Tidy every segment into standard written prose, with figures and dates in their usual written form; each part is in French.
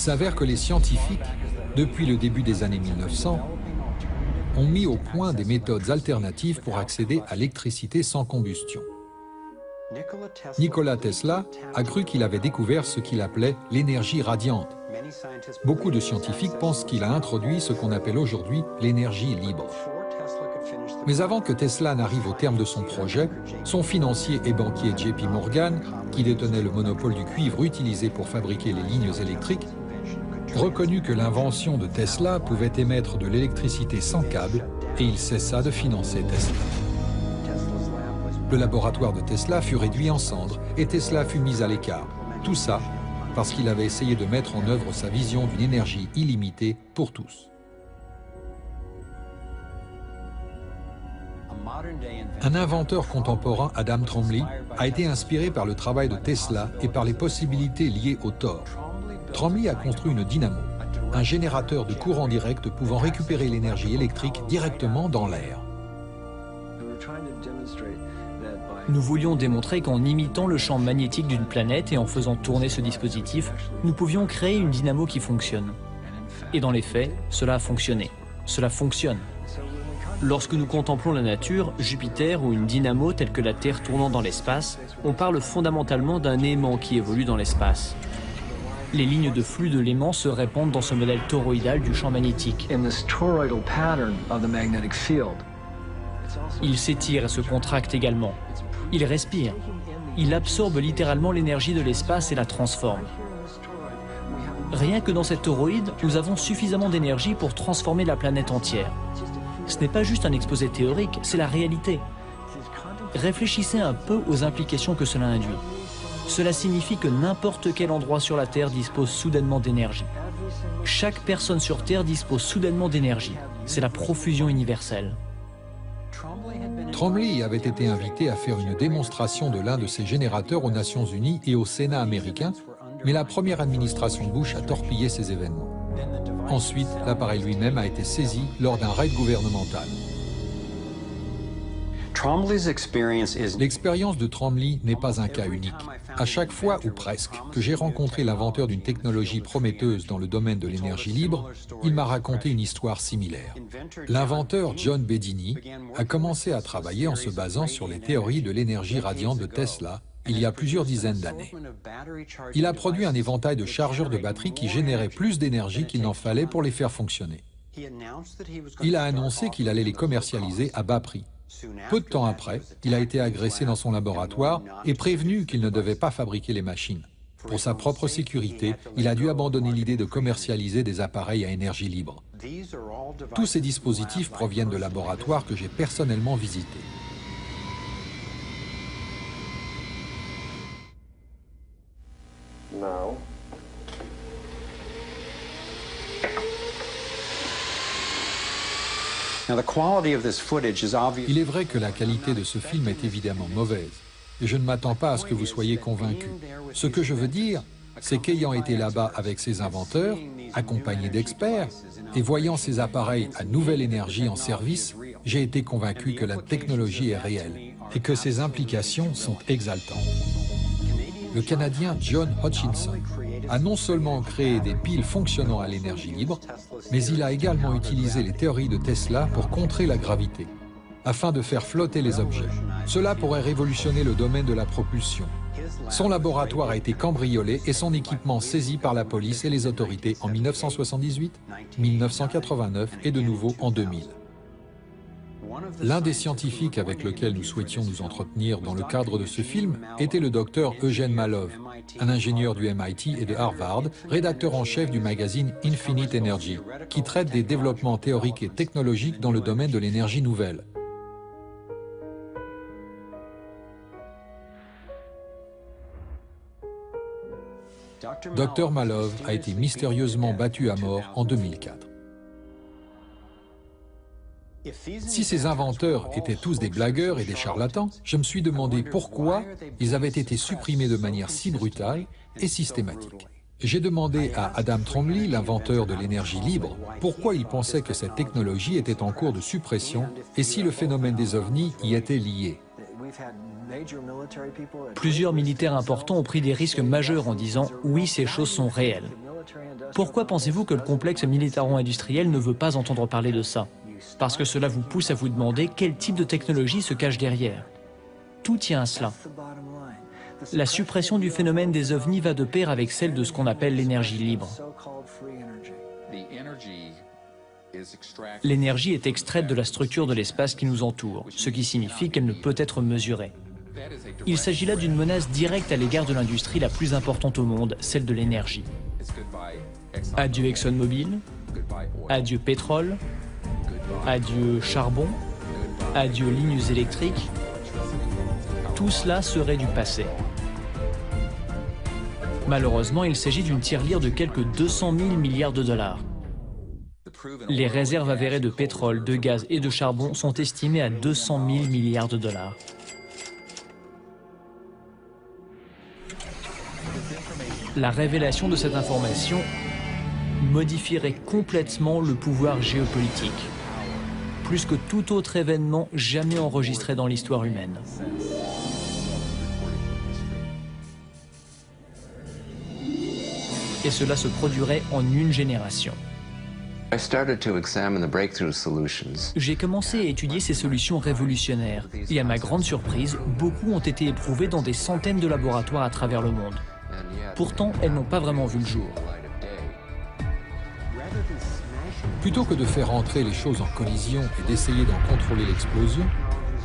s'avère que les scientifiques, depuis le début des années 1900, ont mis au point des méthodes alternatives pour accéder à l'électricité sans combustion. Nikola Tesla a cru qu'il avait découvert ce qu'il appelait l'énergie radiante. Beaucoup de scientifiques pensent qu'il a introduit ce qu'on appelle aujourd'hui l'énergie libre. Mais avant que Tesla n'arrive au terme de son projet, son financier et banquier JP Morgan, qui détenait le monopole du cuivre utilisé pour fabriquer les lignes électriques, reconnut que l'invention de Tesla pouvait émettre de l'électricité sans câble et il cessa de financer Tesla. Le laboratoire de Tesla fut réduit en cendres et Tesla fut mis à l'écart. Tout ça parce qu'il avait essayé de mettre en œuvre sa vision d'une énergie illimitée pour tous. Un inventeur contemporain, Adam Tromley, a été inspiré par le travail de Tesla et par les possibilités liées au thor. Tromley a construit une dynamo, un générateur de courant direct pouvant récupérer l'énergie électrique directement dans l'air. Nous voulions démontrer qu'en imitant le champ magnétique d'une planète et en faisant tourner ce dispositif, nous pouvions créer une dynamo qui fonctionne. Et dans les faits, cela a fonctionné. Cela fonctionne. Lorsque nous contemplons la nature, Jupiter ou une dynamo telle que la Terre tournant dans l'espace, on parle fondamentalement d'un aimant qui évolue dans l'espace. Les lignes de flux de l'aimant se répandent dans ce modèle toroïdal du champ magnétique. Il s'étire et se contracte également. Il respire. Il absorbe littéralement l'énergie de l'espace et la transforme. Rien que dans cette toroïde, nous avons suffisamment d'énergie pour transformer la planète entière. Ce n'est pas juste un exposé théorique, c'est la réalité. Réfléchissez un peu aux implications que cela induit. Cela signifie que n'importe quel endroit sur la Terre dispose soudainement d'énergie. Chaque personne sur Terre dispose soudainement d'énergie. C'est la profusion universelle. Tromley avait été invité à faire une démonstration de l'un de ses générateurs aux Nations Unies et au Sénat américain, mais la première administration Bush a torpillé ces événements. Ensuite, l'appareil lui-même a été saisi lors d'un raid gouvernemental. L'expérience de Tromley n'est pas un cas unique. À chaque fois, ou presque, que j'ai rencontré l'inventeur d'une technologie prometteuse dans le domaine de l'énergie libre, il m'a raconté une histoire similaire. L'inventeur John Bedini a commencé à travailler en se basant sur les théories de l'énergie radiante de Tesla il y a plusieurs dizaines d'années. Il a produit un éventail de chargeurs de batteries qui généraient plus d'énergie qu'il n'en fallait pour les faire fonctionner. Il a annoncé qu'il allait les commercialiser à bas prix. Peu de temps après, il a été agressé dans son laboratoire et prévenu qu'il ne devait pas fabriquer les machines. Pour sa propre sécurité, il a dû abandonner l'idée de commercialiser des appareils à énergie libre. Tous ces dispositifs proviennent de laboratoires que j'ai personnellement visités. Il est vrai que la qualité de ce film est évidemment mauvaise, et je ne m'attends pas à ce que vous soyez convaincus. Ce que je veux dire, c'est qu'ayant été là-bas avec ces inventeurs, accompagnés d'experts, et voyant ces appareils à nouvelle énergie en service, j'ai été convaincu que la technologie est réelle, et que ses implications sont exaltantes. Le Canadien John Hutchinson a non seulement créé des piles fonctionnant à l'énergie libre, mais il a également utilisé les théories de Tesla pour contrer la gravité, afin de faire flotter les objets. Cela pourrait révolutionner le domaine de la propulsion. Son laboratoire a été cambriolé et son équipement saisi par la police et les autorités en 1978, 1989 et de nouveau en 2000. L'un des scientifiques avec lequel nous souhaitions nous entretenir dans le cadre de ce film était le docteur Eugene Malov, un ingénieur du MIT et de Harvard, rédacteur en chef du magazine Infinite Energy, qui traite des développements théoriques et technologiques dans le domaine de l'énergie nouvelle. Dr Malov a été mystérieusement battu à mort en 2004. Si ces inventeurs étaient tous des blagueurs et des charlatans, je me suis demandé pourquoi ils avaient été supprimés de manière si brutale et systématique. J'ai demandé à Adam Tromley, l'inventeur de l'énergie libre, pourquoi il pensait que cette technologie était en cours de suppression et si le phénomène des ovnis y était lié. Plusieurs militaires importants ont pris des risques majeurs en disant « oui, ces choses sont réelles ». Pourquoi pensez-vous que le complexe militaro-industriel ne veut pas entendre parler de ça? Parce que cela vous pousse à vous demander quel type de technologie se cache derrière. Tout tient à cela. La suppression du phénomène des ovnis va de pair avec celle de ce qu'on appelle l'énergie libre. L'énergie est extraite de la structure de l'espace qui nous entoure, ce qui signifie qu'elle ne peut être mesurée. Il s'agit là d'une menace directe à l'égard de l'industrie la plus importante au monde, celle de l'énergie. Adieu ExxonMobil, adieu pétrole, adieu charbon, adieu lignes électriques. Tout cela serait du passé. Malheureusement, il s'agit d'une tirelire de quelques 200 000 milliards de dollars. Les réserves avérées de pétrole, de gaz et de charbon sont estimées à 200 000 milliards de dollars. La révélation de cette information modifierait complètement le pouvoir géopolitique, plus que tout autre événement jamais enregistré dans l'histoire humaine. Et cela se produirait en une génération. J'ai commencé à étudier ces solutions révolutionnaires et à ma grande surprise, beaucoup ont été éprouvées dans des centaines de laboratoires à travers le monde. Pourtant, elles n'ont pas vraiment vu le jour. Plutôt que de faire entrer les choses en collision et d'essayer d'en contrôler l'explosion,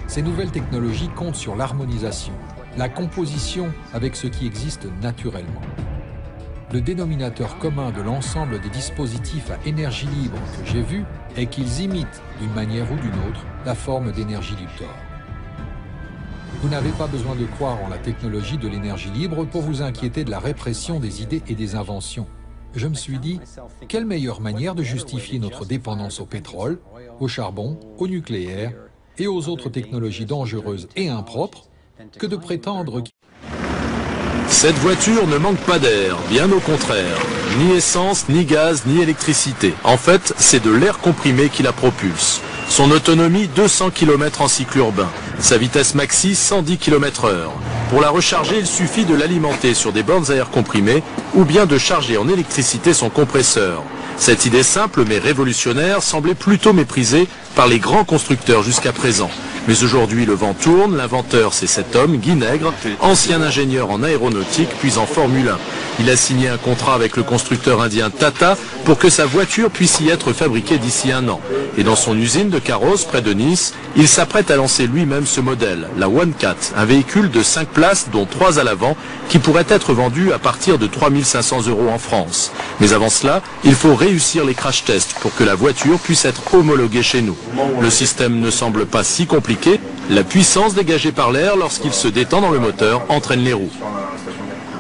ces nouvelles technologies comptent sur l'harmonisation, la composition avec ce qui existe naturellement. Le dénominateur commun de l'ensemble des dispositifs à énergie libre que j'ai vus est qu'ils imitent, d'une manière ou d'une autre, la forme d'énergie du Thor. Vous n'avez pas besoin de croire en la technologie de l'énergie libre pour vous inquiéter de la répression des idées et des inventions. Je me suis dit, quelle meilleure manière de justifier notre dépendance au pétrole, au charbon, au nucléaire et aux autres technologies dangereuses et impropres que de prétendre qu'... Cette voiture ne manque pas d'air, bien au contraire. Ni essence, ni gaz, ni électricité. En fait, c'est de l'air comprimé qui la propulse. Son autonomie, 200 km en cycle urbain. Sa vitesse maxi, 110 km/h. Pour la recharger, il suffit de l'alimenter sur des bornes à air comprimé ou bien de charger en électricité son compresseur. Cette idée simple mais révolutionnaire semblait plutôt méprisée par les grands constructeurs jusqu'à présent. Mais aujourd'hui, le vent tourne. L'inventeur, c'est cet homme, Guy Nègre, ancien ingénieur en aéronautique puis en Formule 1. Il a signé un contrat avec le constructeur indien Tata pour que sa voiture puisse y être fabriquée d'ici 1 an. Et dans son usine de carrosses près de Nice, il s'apprête à lancer lui-même ce modèle, la One Cat, un véhicule de 5 places dont 3 à l'avant qui pourrait être vendu à partir de 3 500 € en France. Mais avant cela, il faut réussir les crash tests pour que la voiture puisse être homologuée chez nous. Le système ne semble pas si compliqué. La puissance dégagée par l'air lorsqu'il se détend dans le moteur entraîne les roues.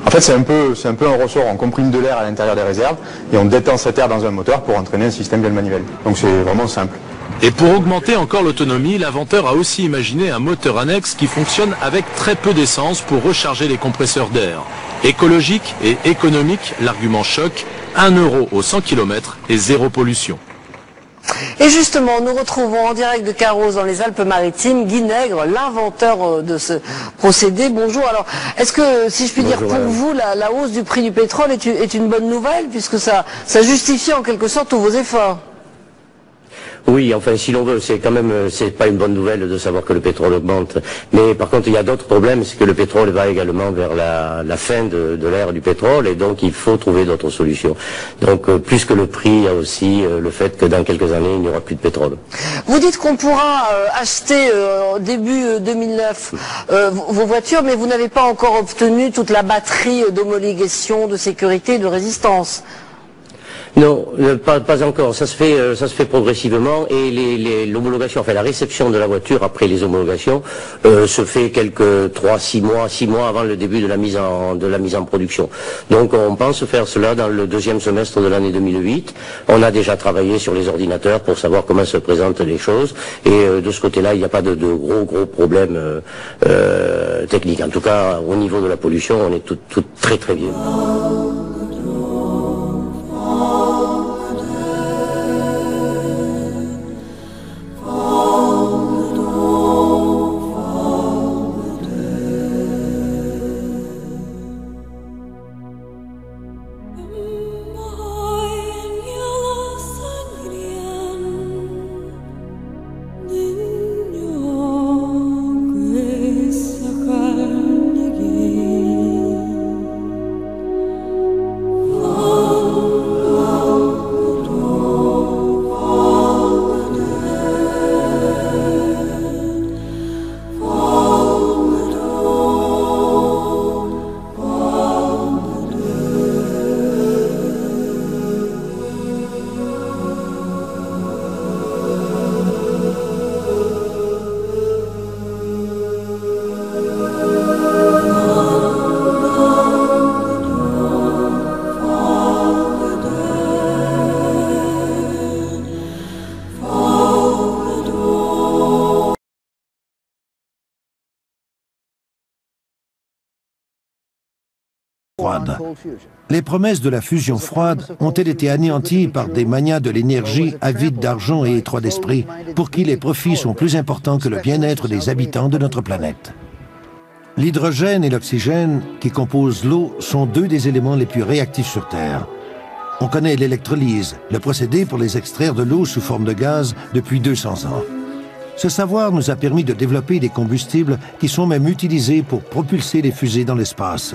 En fait, c'est un peu un ressort, on comprime de l'air à l'intérieur des réserves et on détend cet air dans un moteur pour entraîner un système via le manivelle. Donc c'est vraiment simple. Et pour augmenter encore l'autonomie, l'inventeur a aussi imaginé un moteur annexe qui fonctionne avec très peu d'essence pour recharger les compresseurs d'air. Écologique et économique, l'argument choc, 1 € au 100 km et 0 pollution. Et justement, nous retrouvons en direct de Carros dans les Alpes-Maritimes Guy Nègre, l'inventeur de ce procédé. Bonjour. Alors, est-ce que, si je puis dire, pour vous, la hausse du prix du pétrole est une bonne nouvelle, puisque ça justifie en quelque sorte tous vos efforts? Oui, enfin, si l'on veut, c'est quand même, c'est pas une bonne nouvelle de savoir que le pétrole augmente. Mais par contre, il y a d'autres problèmes, c'est que le pétrole va également vers la fin de l'ère du pétrole, et donc il faut trouver d'autres solutions. Donc, plus que le prix, il y a aussi le fait que dans quelques années, il n'y aura plus de pétrole. Vous dites qu'on pourra acheter début 2009 vos voitures, mais vous n'avez pas encore obtenu toute la batterie d'homologation, de sécurité, de résistance. Non, pas encore. Ça se fait progressivement, et l'homologation, enfin la réception de la voiture après les homologations se fait quelques 6 mois avant le début de la mise en production. Donc on pense faire cela dans le 2e semestre de l'année 2008. On a déjà travaillé sur les ordinateurs pour savoir comment se présentent les choses, et de ce côté-là, il n'y a pas de gros problèmes techniques. En tout cas, au niveau de la pollution, on est tout très bien. froide. Les promesses de la fusion froide ont-elles été anéanties par des manias de l'énergie avides d'argent et étroits d'esprit, pour qui les profits sont plus importants que le bien-être des habitants de notre planète? L'hydrogène et l'oxygène, qui composent l'eau, sont deux des éléments les plus réactifs sur Terre. On connaît l'électrolyse, le procédé pour les extraire de l'eau sous forme de gaz depuis 200 ans. Ce savoir nous a permis de développer des combustibles qui sont même utilisés pour propulser les fusées dans l'espace.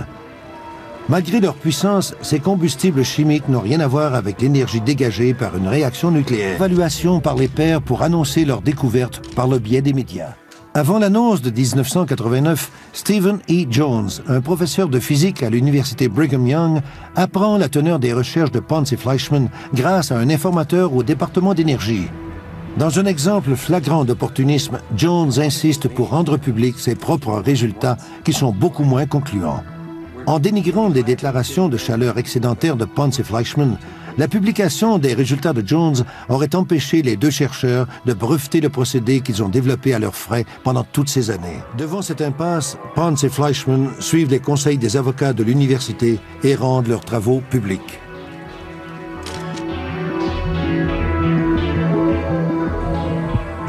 Malgré leur puissance, ces combustibles chimiques n'ont rien à voir avec l'énergie dégagée par une réaction nucléaire. Évaluation par les pairs pour annoncer leur découverte par le biais des médias. Avant l'annonce de 1989, Stephen E. Jones, un professeur de physique à l'université Brigham Young, apprend la teneur des recherches de Ponce et Fleischmann grâce à un informateur au département d'énergie. Dans un exemple flagrant d'opportunisme, Jones insiste pour rendre publics ses propres résultats qui sont beaucoup moins concluants. En dénigrant les déclarations de chaleur excédentaire de Ponce et Fleischmann, la publication des résultats de Jones aurait empêché les deux chercheurs de breveter le procédé qu'ils ont développé à leurs frais pendant toutes ces années. Devant cette impasse, Ponce et Fleischmann suivent les conseils des avocats de l'université et rendent leurs travaux publics.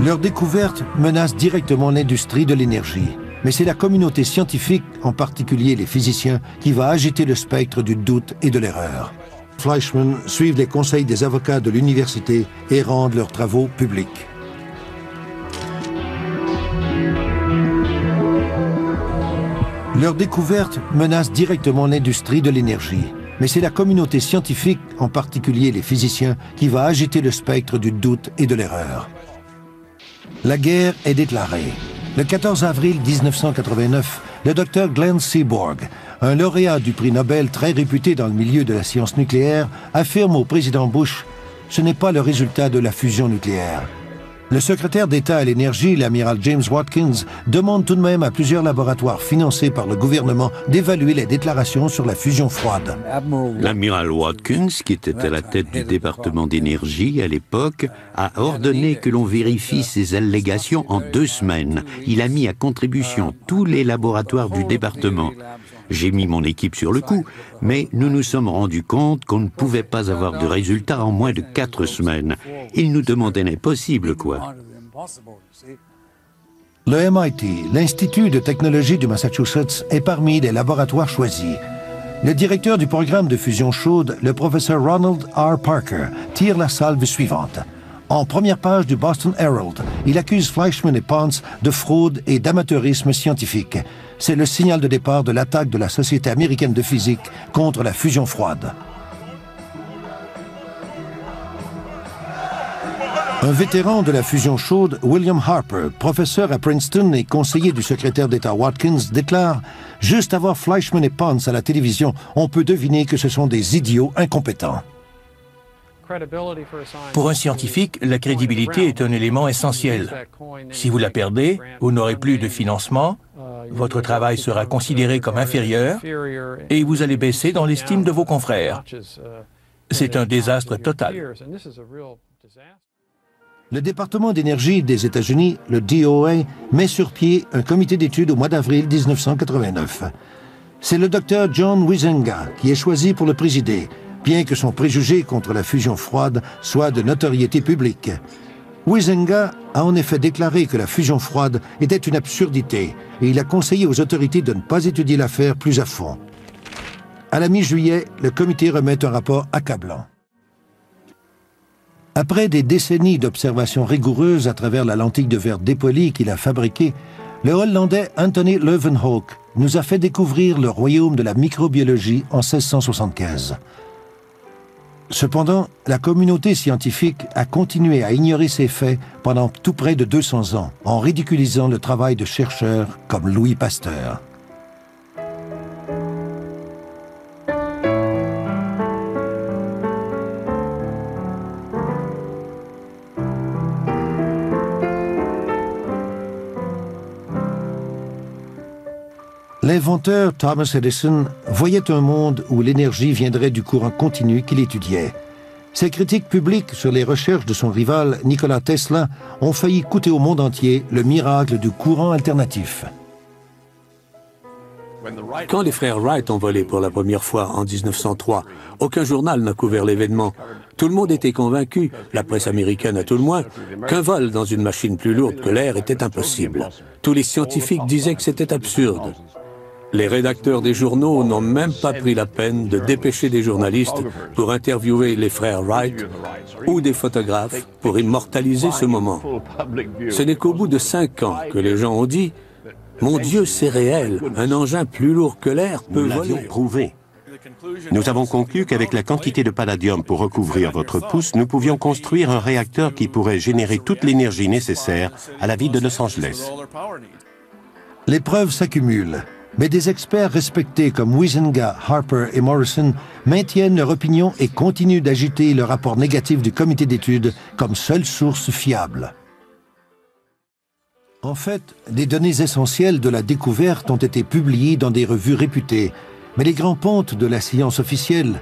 Leur découverte menace directement l'industrie de l'énergie. Mais c'est la communauté scientifique, en particulier les physiciens, qui va agiter le spectre du doute et de l'erreur. Fleischmann suivent les conseils des avocats de l'université et rendent leurs travaux publics. Leur découverte menace directement l'industrie de l'énergie. Mais c'est la communauté scientifique, en particulier les physiciens, qui va agiter le spectre du doute et de l'erreur. La guerre est déclarée. Le 14 avril 1989, le docteur Glenn Seaborg, un lauréat du prix Nobel très réputé dans le milieu de la science nucléaire, affirme au président Bush « Ce n'est pas le résultat de la fusion nucléaire ». Le secrétaire d'État à l'énergie, l'amiral James Watkins, demande tout de même à plusieurs laboratoires financés par le gouvernement d'évaluer les déclarations sur la fusion froide. L'amiral Watkins, qui était à la tête du département d'énergie à l'époque, a ordonné que l'on vérifie ces allégations en 2 semaines. Il a mis à contribution tous les laboratoires du département. J'ai mis mon équipe sur le coup, mais nous nous sommes rendus compte qu'on ne pouvait pas avoir de résultats en moins de 4 semaines. Ils nous demandaient l'impossible, quoi. Le MIT, l'Institut de technologie du Massachusetts, est parmi les laboratoires choisis. Le directeur du programme de fusion chaude, le professeur Ronald R. Parker, tire la salve suivante. En première page du Boston Herald, il accuse Fleischmann et Ponce de fraude et d'amateurisme scientifique. C'est le signal de départ de l'attaque de la Société américaine de physique contre la fusion froide. Un vétéran de la fusion chaude, William Harper, professeur à Princeton et conseiller du secrétaire d'État Watkins, déclare « Juste à voir Fleischmann et Ponce à la télévision, on peut deviner que ce sont des idiots incompétents. » Pour un scientifique, la crédibilité est un élément essentiel. Si vous la perdez, vous n'aurez plus de financement, votre travail sera considéré comme inférieur et vous allez baisser dans l'estime de vos confrères. C'est un désastre total. Le département d'énergie des États-Unis, le DOA, met sur pied un comité d'études au mois d'avril 1989. C'est le docteur John Huizenga qui est choisi pour le présider, bien que son préjugé contre la fusion froide soit de notoriété publique. Huizenga a en effet déclaré que la fusion froide était une absurdité et il a conseillé aux autorités de ne pas étudier l'affaire plus à fond. À la mi-juillet, le comité remet un rapport accablant. Après des décennies d'observations rigoureuses à travers la lentille de verre dépolie qu'il a fabriquée, le Hollandais Anthony Leeuwenhoek nous a fait découvrir le royaume de la microbiologie en 1675. Cependant, la communauté scientifique a continué à ignorer ces faits pendant tout près de 200 ans, en ridiculisant le travail de chercheurs comme Louis Pasteur. L'inventeur Thomas Edison voyait un monde où l'énergie viendrait du courant continu qu'il étudiait. Ses critiques publiques sur les recherches de son rival Nikola Tesla ont failli coûter au monde entier le miracle du courant alternatif. Quand les frères Wright ont volé pour la première fois en 1903, aucun journal n'a couvert l'événement. Tout le monde était convaincu, la presse américaine à tout le moins, qu'un vol dans une machine plus lourde que l'air était impossible. Tous les scientifiques disaient que c'était absurde. Les rédacteurs des journaux n'ont même pas pris la peine de dépêcher des journalistes pour interviewer les frères Wright ou des photographes pour immortaliser ce moment. Ce n'est qu'au bout de 5 ans que les gens ont dit « Mon Dieu, c'est réel, un engin plus lourd que l'air peut voler. » Nous l'avions prouvé. Nous avons conclu qu'avec la quantité de palladium pour recouvrir votre pouce, nous pouvions construire un réacteur qui pourrait générer toute l'énergie nécessaire à la ville de Los Angeles. Les preuves s'accumulent, mais des experts respectés comme Huizenga, Harper et Morrison maintiennent leur opinion et continuent d'agiter le rapport négatif du comité d'études comme seule source fiable. En fait, des données essentielles de la découverte ont été publiées dans des revues réputées, mais les grands pontes de la science officielle...